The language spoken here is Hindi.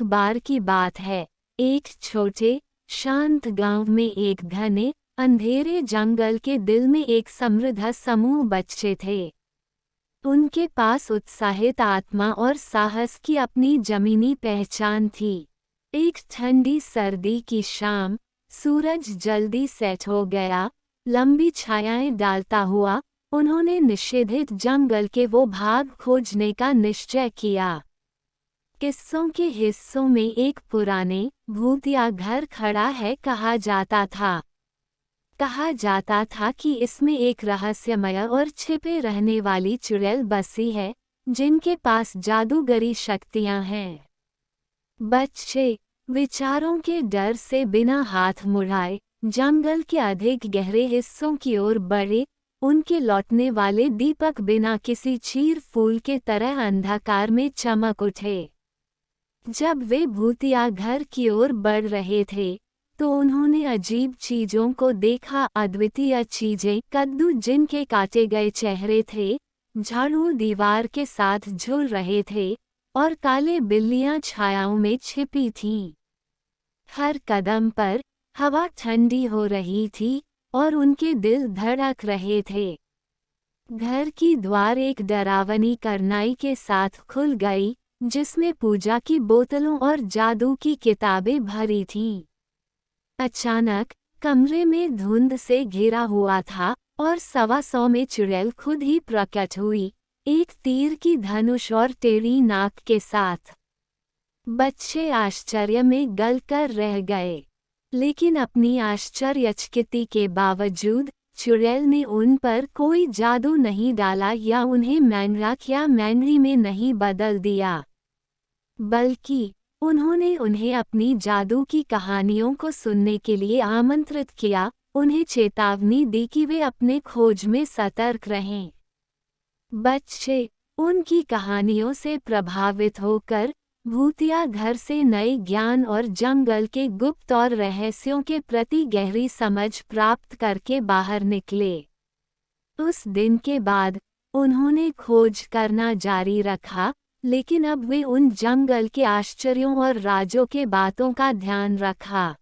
एक बार की बात है। एक छोटे शांत गांव में एक घने अंधेरे जंगल के दिल में एक समृद्ध समूह बच्चे थे। उनके पास उत्साहित आत्मा और साहस की अपनी जमीनी पहचान थी। एक ठंडी सर्दी की शाम, सूरज जल्दी सेट हो गया, लंबी छायाएं डालता हुआ उन्होंने निषेधित जंगल के वो भाग खोजने का निश्चय किया। किस्सों के हिस्सों में एक पुराने भूतिया घर खड़ा है। कहा जाता था कि इसमें एक रहस्यमय और छिपे रहने वाली चुड़ैल बसी है, जिनके पास जादूगरी शक्तियां हैं। बच्चे विचारों के डर से बिना हाथ मुड़ाए जंगल के अधिक गहरे हिस्सों की ओर बढ़े। उनके लौटने वाले दीपक बिना किसी चीर फूल के तरह अंधकार में चमक उठे। जब वे भूतिया घर की ओर बढ़ रहे थे तो उन्होंने अजीब चीजों को देखा। अद्वितीय चीजें, कद्दू जिनके काटे गए चेहरे थे, झाड़ू दीवार के साथ झूल रहे थे, और काले बिल्लियां छायाओं में छिपी थीं। हर कदम पर हवा ठंडी हो रही थी और उनके दिल धड़क रहे थे। घर की द्वार एक डरावनी करनाई के साथ खुल गई, जिसमें पूजा की बोतलों और जादू की किताबें भरी थीं। अचानक कमरे में धुंध से घिरा हुआ था और 125 में चुड़ैल खुद ही प्रकट हुई, एक तीर की धनुष और टेढ़ी नाक के साथ। बच्चे आश्चर्य में गलकर रह गए, लेकिन अपनी आश्चर्यचकिती के बावजूद चुड़ैल ने उन पर कोई जादू नहीं डाला या उन्हें मैंड्राक या मैंड्री में नहीं बदल दिया, बल्कि उन्होंने उन्हें अपनी जादू की कहानियों को सुनने के लिए आमंत्रित किया, उन्हें चेतावनी दी कि वे अपने खोज में सतर्क रहें। बच्चे उनकी कहानियों से प्रभावित होकर भूतिया घर से नए ज्ञान और जंगल के गुप्त और रहस्यों के प्रति गहरी समझ प्राप्त करके बाहर निकले। उस दिन के बाद उन्होंने खोज करना जारी रखा, लेकिन अब वे उन जंगल के आश्चर्यों और राजों के बातों का ध्यान रखा।